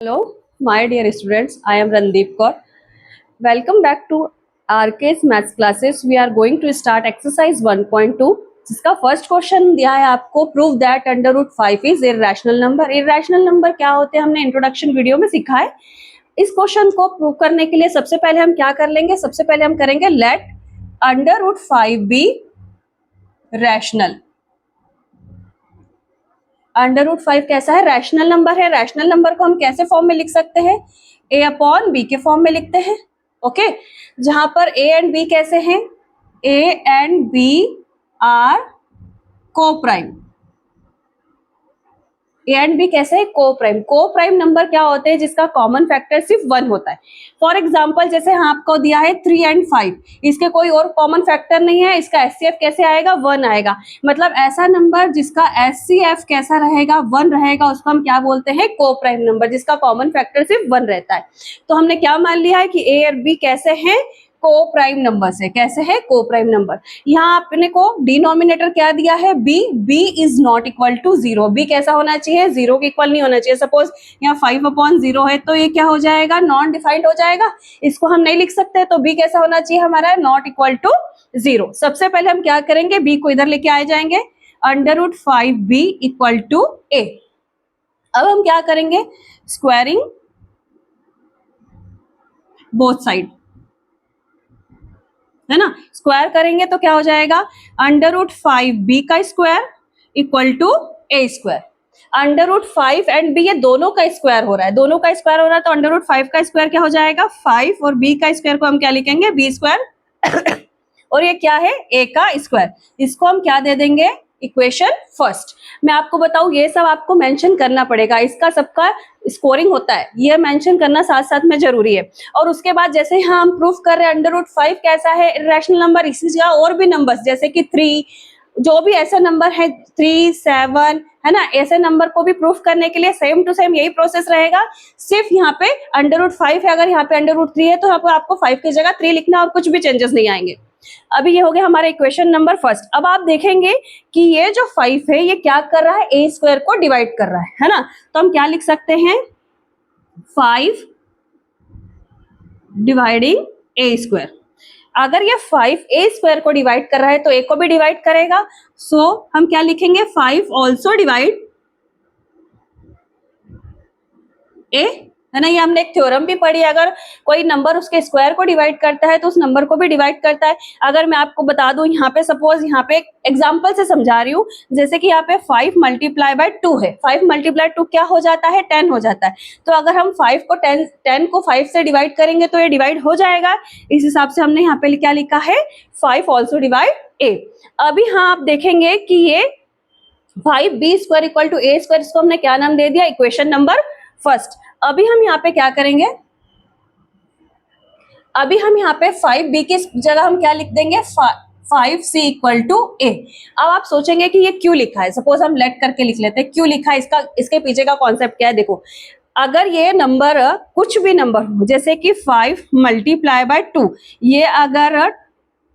Hello, my dear students. I am Randeep Kaur. Welcome back to RK's Maths classes. We are going to start exercise 1.2. जिसका first question दिया है आपको, prove that under root 5 is irrational number. Irrational number क्या होते हैं हमने introduction video में सीखा है। इस क्वेश्चन को प्रूव करने के लिए सबसे पहले हम क्या कर लेंगे, सबसे पहले हम करेंगे let under root 5 B rational. Under root 5 कैसा है, रैशनल नंबर है। रैशनल नंबर को हम कैसे फॉर्म में लिख सकते हैं, a अपॉन बी के फॉर्म में लिखते हैं। ओके, जहां पर a एंड b कैसे हैं, a एंड b आर को प्राइम। ए एंड बी कैसे है, को प्राइम। को प्राइम नंबर क्या होते हैं जिसका कॉमन फैक्टर सिर्फ 1 होता है। फॉर एग्जांपल जैसे हाँ आपको दिया है 3 एंड 5, इसके कोई और कॉमन फैक्टर नहीं है, इसका एचसीएफ कैसे आएगा, 1 आएगा। मतलब ऐसा नंबर जिसका एचसीएफ कैसा रहेगा, 1 रहेगा, उसको हम क्या बोलते हैं, को प्राइम नंबर, जिसका कॉमन फैक्टर सिर्फ 1 रहता है। तो हमने क्या मान लिया है कि ए और बी कैसे हैं, को प्राइम नंबर से। कैसे है, को प्राइम नंबर। यहाँ आपने को डिनोमिनेटर क्या दिया है, b b is not equal to 0। b कैसा होना चाहिए, 0 के इक्वल नहीं होना चाहिए। सपोज यहाँ 5 अपॉन 0 है तो ये क्या हो जाएगा, नॉन डिफाइंड हो जाएगा, इसको हम नहीं लिख सकते। तो b कैसा होना चाहिए हमारा, नॉट इक्वल टू 0। सबसे पहले हम क्या करेंगे, b को इधर लेके आ जाएंगे, under root 5b equal to a। अब हम क्या करेंगे, स्क्वायरिंग बोथ साइड, है ना। स्क्वायर करेंगे तो क्या हो जाएगा, अंडर रूट 5b का square equal to a square. Under root 5 and b ये दोनों का स्क्वायर हो रहा है, दोनों का स्क्वायर हो रहा है, तो अंडर रूट 5 का स्क्वायर क्या हो जाएगा, 5, और b का स्क्वायर को हम क्या लिखेंगे, b स्क्वायर और ये क्या है, a का स्क्वायर। इसको हम क्या दे देंगे, इक्वेशन फर्स्ट। मैं आपको बताऊं ये सब आपको मेंशन करना पड़ेगा, इसका सबका स्कोरिंग होता है, ये मेंशन करना साथ साथ में जरूरी है। और उसके बाद जैसे यहाँ हम प्रूफ कर रहे हैं अंडर रूट 5 कैसा है, इरेशनल नंबर, इसी जगह और भी नंबर्स जैसे कि 3, जो भी ऐसे नंबर है 3, 7, है ना, ऐसे नंबर को भी प्रूफ करने के लिए सेम टू सेम यही प्रोसेस रहेगा। सिर्फ यहाँ पे अंडर रूट 5 है, अगर यहाँ पे अंडर रूट 3 है तो यहाँ पे आपको 5 की जगह 3 लिखना और कुछ भी चेंजेस नहीं आएंगे। अभी ये हो गया हमारा इक्वेशन नंबर फर्स्ट। अब आप देखेंगे कि ये जो 5 है ये क्या कर रहा है, ए स्क्वायर को डिवाइड कर रहा है ना। तो हम क्या लिख सकते हैं, 5 डिवाइडिंग ए स्क्वायर। अगर ये 5 ए स्क्वायर को डिवाइड कर रहा है तो ए को भी डिवाइड करेगा। सो हम क्या लिखेंगे, 5 ऑल्सो डिवाइड ए, है ना। ये हमने एक थ्योरम भी पढ़ी, अगर कोई नंबर उसके स्क्वायर को डिवाइड करता है तो उस नंबर को भी डिवाइड करता है। अगर मैं आपको बता दूं यहाँ पे, सपोज यहाँ पे एक एग्जांपल से समझा रही हूँ, जैसे कि यहाँ पे 5 मल्टीप्लाई बाय 2 है, 5 मल्टीप्लाई 2 क्या हो जाता है, 10 हो जाता है। तो अगर हम 5 को 10 को 5 से डिवाइड करेंगे तो ये डिवाइड हो जाएगा। इस हिसाब से हमने यहाँ पे क्या लिखा है, 5 ऑल्सो डिवाइड ए। अभी हाँ आप देखेंगे कि ये 5b square equal to A square, इसको हमने क्या नाम दे दिया, इक्वेशन नंबर फर्स्ट। अभी हम यहाँ पे क्या करेंगे, अभी हम यहाँ पे 5b की जगह हम क्या लिख देंगे, 5c इक्वल टू ए। अब आप सोचेंगे कि ये क्यों लिखा है, सपोज हम लेट करके लिख लेते हैं, क्यों लिखा है, इसके पीछे का कॉन्सेप्ट क्या है। देखो, अगर ये नंबर कुछ भी नंबर हो, जैसे कि 5 मल्टीप्लाई बाय 2, ये अगर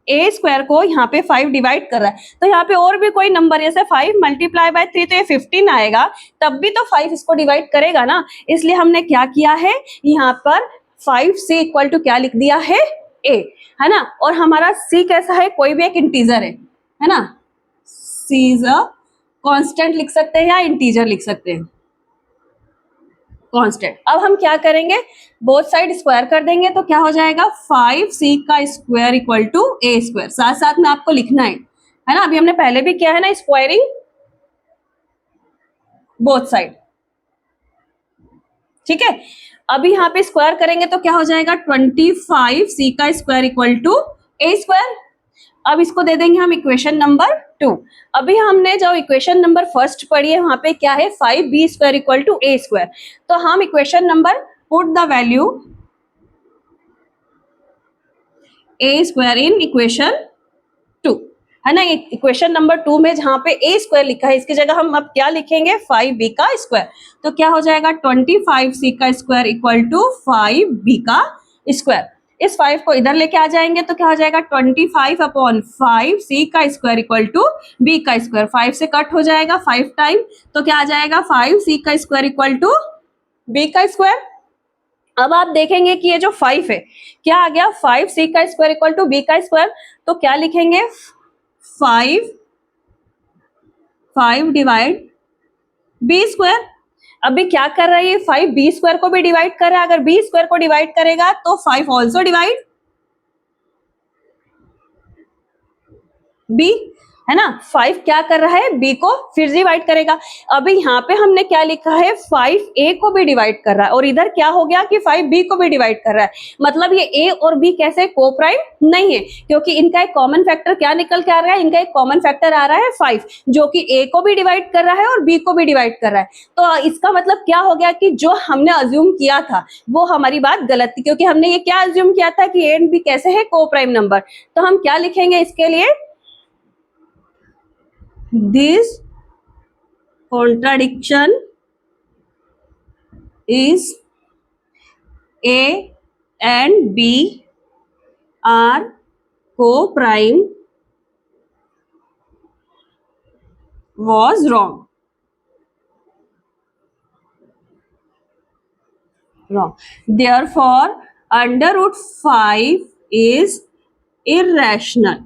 ए स्क्वायर को यहाँ पे 5 डिवाइड कर रहा है तो यहाँ पे और भी कोई नंबर, जैसे 5 मल्टीप्लाई बाय 3 तो ये 15 आएगा, तब भी तो 5 इसको डिवाइड करेगा ना। इसलिए हमने क्या किया है, यहाँ पर 5c इक्वल टू क्या लिख दिया है, a, है ना। और हमारा c कैसा है, कोई भी एक इंटीजर है ना, c इज अ कांस्टेंट लिख सकते हैं या इंटीजर लिख सकते हैं, कांस्टेंट। अब हम क्या करेंगे, बोथ साइड स्क्वायर कर देंगे तो क्या हो जाएगा, 5c का square equal to A square. साथ साथ में आपको लिखना है ना, अभी हमने पहले भी किया है ना, स्क्वायरिंग बोथ साइड, ठीक है। अभी यहाँ पे स्क्वायर करेंगे तो क्या हो जाएगा, 25c का square equal to A square. अब इसको दे देंगे हम इक्वेशन नंबर 2। अभी हमने जो इक्वेशन नंबर फर्स्ट पढ़ी है वहां पे क्या है, 5b square equal to A square. तो हम equation number put the value A square in equation 2, है ना। इक्वेशन नंबर 2 में जहां पे ए स्क्वायर लिखा है इसकी जगह हम अब क्या लिखेंगे, 5b का स्क्वायर। तो क्या हो जाएगा, 25c का स्क्वायर इक्वल टू 5b का स्क्वायर। इस 5 को इधर लेके आ जाएंगे तो क्या हो जाएगा, 25 अपॉन 5c का स्क्वायर इक्वल टू b का स्क्वायर। 5 से कट हो जाएगा 5 टाइम, तो क्या आ जाएगा, 5c का स्क्वायर इक्वल टू बी का स्क्वायर। अब आप देखेंगे कि ये जो 5 है क्या आ गया, 5c का स्क्वायर इक्वल टू बी का स्क्वायर, तो क्या लिखेंगे 5 डिवाइड बी स्क्वायर। अभी क्या कर रहा है ये 5 बी स्क्वायर को भी डिवाइड कर रहा है, अगर बी स्क्वायर को डिवाइड करेगा तो 5 ऑल्सो डिवाइड बी, है ना। 5 क्या कर रहा है, बी को फिर डिवाइड करेगा। अभी यहाँ पे हमने क्या लिखा है, 5 ए को भी डिवाइड कर रहा है, और इधर क्या हो गया कि 5 बी को भी डिवाइड कर रहा है। मतलब ये ए और बी कैसे को प्राइम नहीं है, क्योंकि इनका एक कॉमन फैक्टर क्या निकल के आ रहा है, इनका एक कॉमन फैक्टर आ रहा है 5, जो कि ए को भी डिवाइड कर रहा है और बी को भी डिवाइड कर रहा है। तो इसका मतलब क्या हो गया कि जो हमने अज्यूम किया था वो हमारी बात गलत थी, क्योंकि हमने ये क्या अज्यूम किया था कि ए एंड बी कैसे है, को प्राइम नंबर। तो हम क्या लिखेंगे इसके लिए, this contradiction is A and B are co-prime was wrong. Therefore, under root 5 is irrational.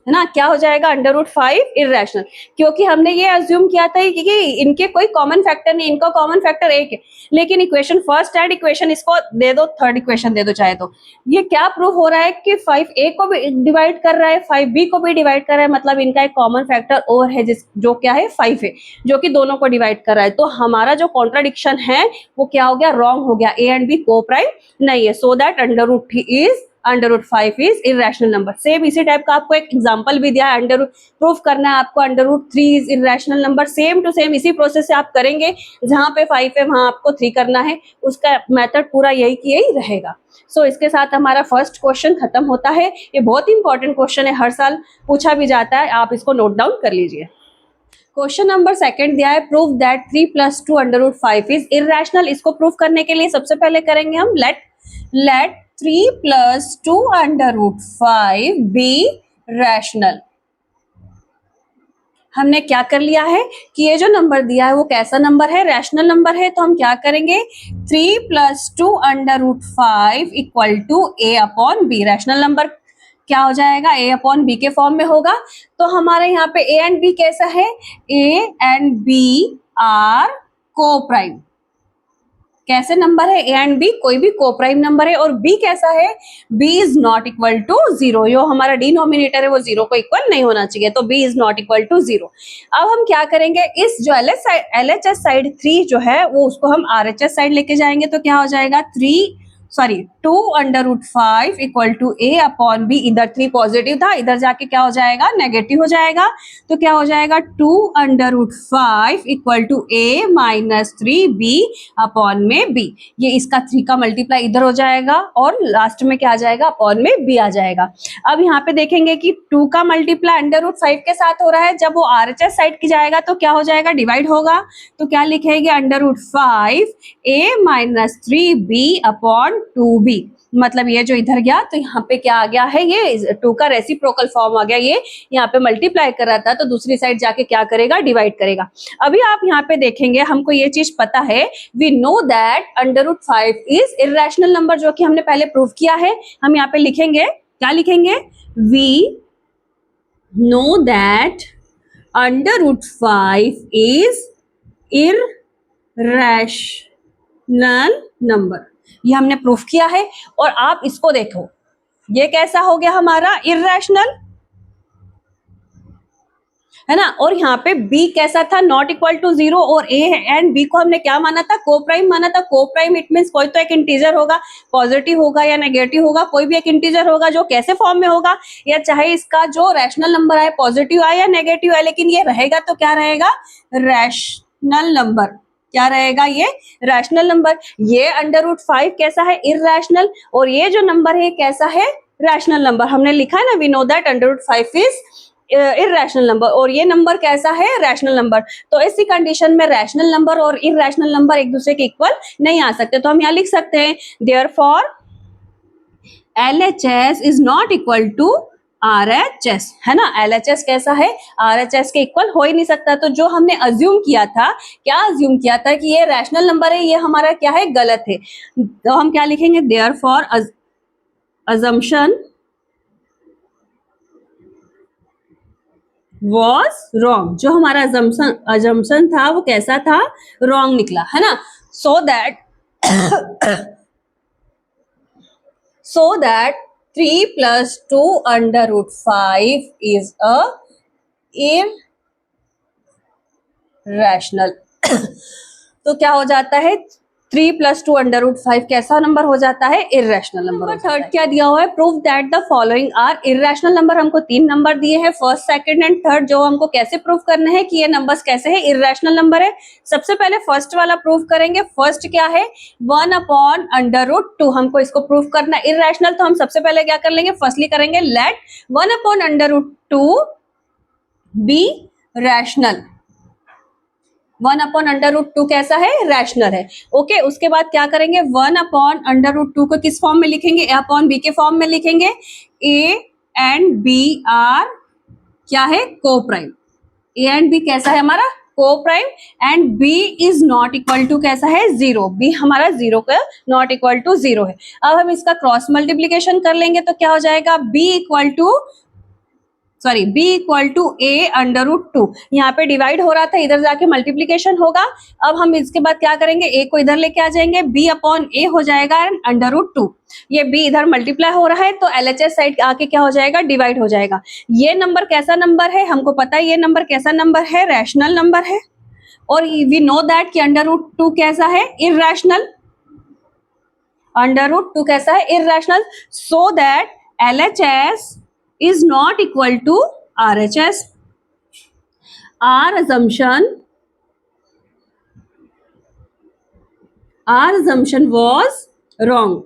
है ना, क्या हो जाएगा, अंडर रूट 5 इरेशनल, क्योंकि हमने ये अज्यूम किया था कि इनके कोई कॉमन फैक्टर नहीं, इनका कॉमन फैक्टर एक है। लेकिन इक्वेशन फर्स्ट एंड इक्वेशन इसको दे दो, थर्ड इक्वेशन दे दो चाहे तो, ये क्या प्रूव हो रहा है कि 5 ए को भी डिवाइड कर रहा है, 5 बी को भी डिवाइड कर रहा है, मतलब इनका एक कॉमन फैक्टर और है जो क्या है 5 है, जो कि दोनों को डिवाइड कर रहा है। तो हमारा जो कॉन्ट्राडिक्शन है वो क्या हो गया, रॉन्ग हो गया, ए एंड बी को प्राइम नहीं है। So that under root is under root 5 is irrational number. Same इसी टाइप का आपको एक एग्जांपल भी दिया है, अंडर रूट प्रूफ करना है आपको, under root 3 is irrational number. Same to same इसी प्रोसेस से आप करेंगे, जहां पे 5 है वहां आपको 3 करना है, उसका मेथड पूरा यही की यही रहेगा। सो इसके साथ हमारा फर्स्ट क्वेश्चन खत्म होता है। ये बहुत इंपॉर्टेंट क्वेश्चन है, हर साल पूछा भी जाता है, आप इसको नोट डाउन कर लीजिए। क्वेश्चन नंबर सेकंड दिया है, prove that 3 + 2 under root 5 is irrational. इसको प्रूव करने के लिए सबसे पहले करेंगे हम let 3 + 2 under root 5 B rational. हमने क्या कर लिया है कि ये जो नंबर दिया है वो कैसा नंबर है, रैशनल नंबर है। तो हम क्या करेंगे, 3 + 2 under root 5 equal to A upon B. Rational number क्या हो जाएगा, ए अपॉन बी के फॉर्म में होगा। तो हमारे यहाँ पे ए एंड बी कैसा है, ए एंड बी आर को प्राइम। कैसे नंबर है, ए एंड बी कोई भी को प्राइम नंबर है। और बी कैसा है, B is not equal to 0, जो हमारा डिनोमिनेटर है वो 0 को इक्वल नहीं होना चाहिए, तो B is not equal to 0। अब हम क्या करेंगे, इस जो LHS साइड 3 जो है वो उसको हम RHS साइड लेके जाएंगे। तो क्या हो जाएगा, 2 under root 5 equal to A upon B. इधर 3 पॉजिटिव था, इधर जाके क्या हो जाएगा, नेगेटिव हो जाएगा। तो क्या हो जाएगा, 2 under root 5 equal to A minus 3 B upon में बी। ये इसका 3 का मल्टीप्लाई इधर हो जाएगा और लास्ट में क्या आ जाएगा, अपॉन में बी आ जाएगा। अब यहाँ पे देखेंगे कि 2 का मल्टीप्लाई अंडर रूट 5 के साथ हो रहा है, जब वो RHS साइड की जाएगा तो क्या हो जाएगा, डिवाइड होगा। तो क्या लिखेंगे, अंडर रूट 5 ए माइनस 3 बी अपॉन 2b। मतलब ये जो इधर गया तो यहाँ पे क्या आ गया है, ये 2 का रेसिप्रोकल फॉर्म आ गया, ये यहाँ पे मल्टीप्लाई कर रहा था तो दूसरी साइड जाके क्या करेगा, डिवाइड करेगा। अभी आप यहाँ पे देखेंगे, हमको ये चीज पता है, we know that under root 5 is irrational number, जो कि हमने पहले प्रूव किया है। हम यहाँ पे लिखेंगे, क्या लिखेंगे, we know that under root 5 is irrational number. ये हमने प्रूफ किया है। और आप इसको देखो, ये कैसा हो गया हमारा, इरेशनल, है ना। और यहाँ पे b कैसा था, नॉट इक्वल टू 0, और a एंड b को हमने क्या माना था, को प्राइम माना था। को प्राइम इट मींस कोई तो एक इंटीजर होगा, पॉजिटिव होगा या नेगेटिव होगा, कोई भी एक इंटीजर होगा जो कैसे फॉर्म में होगा, या चाहे इसका जो रैशनल नंबर आए पॉजिटिव आए या नेगेटिव आए, लेकिन ये रहेगा तो क्या रहेगा, रैशनल नंबर। क्या रहेगा, ये रैशनल नंबर। ये अंडर रूट 5 कैसा है, इरैशनल, और ये जो नंबर है कैसा है, रैशनल नंबर। हमने लिखा है ना, we know that under root 5 is irrational number, और ये नंबर कैसा है, रैशनल नंबर। तो ऐसी कंडीशन में रैशनल नंबर और इरैशनल नंबर एक दूसरे के इक्वल नहीं आ सकते। तो हम यहाँ लिख सकते हैं, therefore LHS is not equal to RHS, है ना। LHS कैसा है, RHS के इक्वल हो ही नहीं सकता। तो जो हमने अज्यूम किया था, क्या अज्यूम किया था कि ये रैशनल नंबर है, ये हमारा क्या है, गलत है। तो हम क्या लिखेंगे, देयरफॉर assumption was wrong। जो हमारा assumption था वो कैसा था, wrong निकला, है ना। so that 3 plus 2 under root 5 is a irrational। तो क्या हो जाता है, 3 plus 2 under root 5 कैसा नंबर हो जाता है, इर्रेशनल नंबर। थर्ड क्या दिया हुआ है, prove that the following are irrational number. हमको 3 नंबर दिए हैं, फर्स्ट, सेकंड एंड थर्ड। जो हमको कैसे प्रूव करना है कि ये नंबर्स कैसे है, इर्रेशनल नंबर है। सबसे पहले फर्स्ट वाला प्रूव करेंगे। फर्स्ट क्या है, 1/√2। हमको इसको प्रूव करना है इर्रेशनल। तो हम सबसे पहले क्या कर लेंगे, फर्स्टली करेंगे लेट 1/√2 बी रैशनल। 1/√2 कैसा है, रैशनल है। ओके, उसके बाद क्या करेंगे, 1/√2 को किस फॉर्म में लिखेंगे, A/B के फॉर्म में लिखेंगे। A एंड B आर क्या है, को प्राइम। A एंड B कैसा है हमारा, coprime. And B is not equal to कैसा है, 0। B हमारा 0 का नॉट इक्वल टू 0 है। अब हम इसका क्रॉस मल्टीप्लीकेशन कर लेंगे तो क्या हो जाएगा, B इक्वल टू A/√2। यहाँ पे डिवाइड हो रहा था, इधर जाके मल्टीप्लीकेशन होगा। अब हम इसके बाद क्या करेंगे, A को इधर लेके आ जाएंगे, B/A हो जाएगा एंड √2। ये B इधर मल्टीप्लाई हो रहा है तो LHS साइड आके क्या हो जाएगा, डिवाइड हो जाएगा। ये नंबर कैसा नंबर है, हमको पता है ये नंबर कैसा नंबर है, रैशनल नंबर है। और वी नो दैट कि √2 कैसा है, इर्रेशनल। √2 कैसा है, irrational. So that LHS is not equal to RHS। Our assumption was wrong।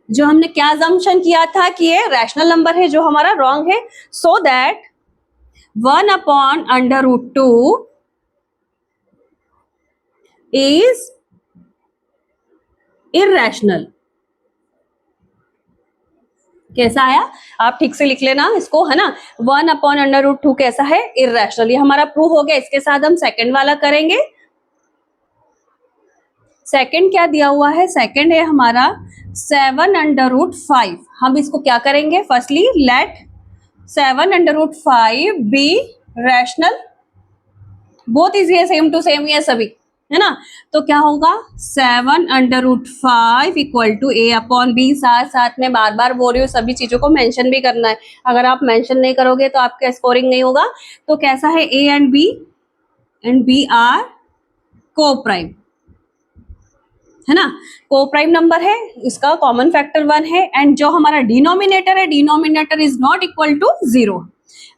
जो हमने क्या assumption किया था कि ये रैशनल नंबर है, जो हमारा wrong है। so that 1/√2 is irrational। कैसा आया, आप ठीक से लिख लेना इसको, है ना। 1/√2 कैसा है, इर्रेशनल। ये हमारा प्रूव हो गया। इसके साथ हम सेकंड वाला करेंगे। सेकंड क्या दिया हुआ है, सेकंड है हमारा 7/5। हम इसको क्या करेंगे, फर्स्टली लेट 7/5 बी रैशनल। बहुत इजी है, सेम टू सेम ही है सभी, है ना। तो क्या होगा, 7/5 इक्वल टू A/B। साथ साथ में बार बार बोल रही हूँ, सभी चीजों को मेंशन भी करना है। अगर आप मेंशन नहीं करोगे तो आपका स्कोरिंग नहीं होगा। तो कैसा है, A एंड B आर को प्राइम, है ना। को प्राइम नंबर है, इसका कॉमन फैक्टर 1 है। एंड जो हमारा डिनोमिनेटर है, denominator is not equal to 0।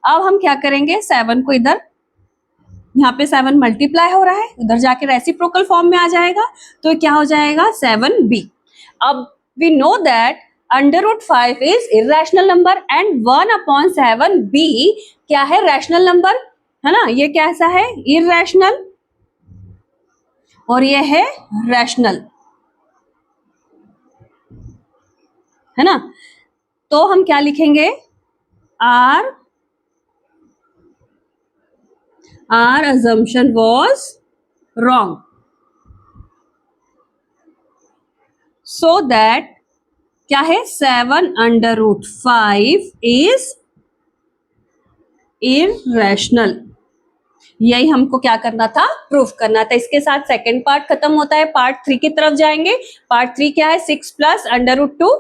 अब हम क्या करेंगे, 7 को इधर, यहाँ पे 7 मल्टीप्लाई हो रहा है, उधर जाके रेसिप्रोकल फॉर्म में आ जाएगा। तो क्या हो जाएगा, 7b। अब we know that √5 is irrational number and 1/7b क्या है, रैशनल नंबर, है ना। ये कैसा है, इर्रेशनल और ये है रैशनल, है ना। तो हम क्या लिखेंगे, our assumption was wrong। so that क्या है, 7/5 is irrational। यही हमको क्या करना था, प्रूफ करना था। इसके साथ सेकंड पार्ट खत्म होता है। पार्ट 3 की तरफ जाएंगे। पार्ट 3 क्या है, 6 + √2।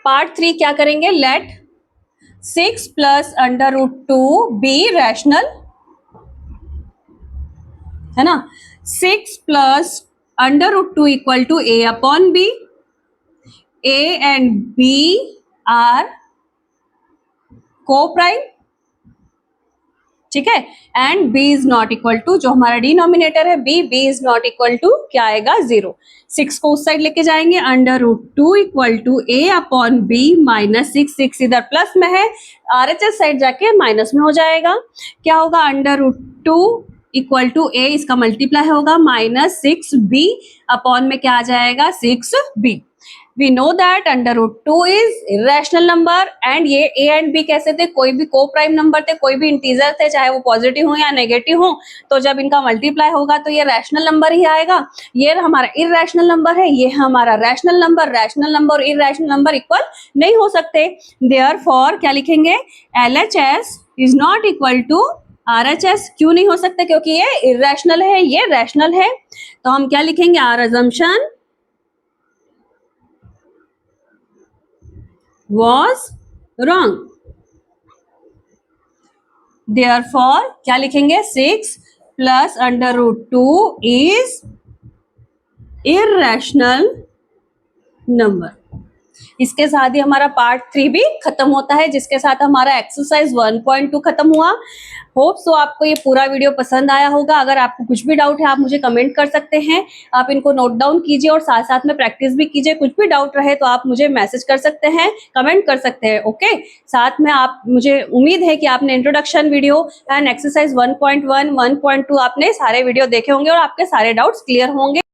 पार्ट 3 क्या करेंगे, लेट 6 + √2 बी रैशनल, है ना। 6 + √2 इक्वल टू A/B। A and B are coprime, ठीक है। And B is not equal to, जो हमारा डिनोमिनेटर है B is not equal to क्या आएगा, 0। 6 को उस साइड लेके जाएंगे, √2 इक्वल टू A/B -6 इधर प्लस में है, RHS साइड जाके माइनस में हो जाएगा। क्या होगा, √2 इक्वल टू A, इसका मल्टीप्लाई होगा -6b अपॉन में क्या आ जाएगा, 6b। We know that under root 2 is irrational number and ये ए एंड बी कैसे थे, कोई भी को प्राइम नंबर थे, कोई भी इंटीजर थे, चाहे वो पॉजिटिव हो या नेगेटिव हो, तो जब इनका मल्टीप्लाई होगा तो ये रैशनल नंबर ही आएगा। ये हमारा इरेशनल नंबर है, ये हमारा रैशनल नंबर और इरेशनल नंबर इक्वल नहीं हो सकते। देयरफॉर क्या लिखेंगे, LHS is not equal to RHS। क्यों नहीं हो सकता, क्योंकि ये इरेशनल है, ये रैशनल है। तो हम क्या लिखेंगे, our assumption was wrong। therefore क्या लिखेंगे, 6 plus under root 2 is irrational number. इसके साथ ही हमारा पार्ट 3 भी खत्म होता है, जिसके साथ हमारा एक्सरसाइज 1.2 खत्म हुआ। होप सो आपको ये पूरा वीडियो पसंद आया होगा। अगर आपको कुछ भी डाउट है आप मुझे कमेंट कर सकते हैं, आप इनको नोट डाउन कीजिए और साथ साथ में प्रैक्टिस भी कीजिए। कुछ भी डाउट रहे तो आप मुझे मैसेज कर सकते हैं, कमेंट कर सकते हैं। ओके, साथ में आप, मुझे उम्मीद है कि आपने इंट्रोडक्शन वीडियो एंड एक्सरसाइज 1.1 1.2 आपने सारे वीडियो देखे होंगे और आपके सारे डाउट्स क्लियर होंगे।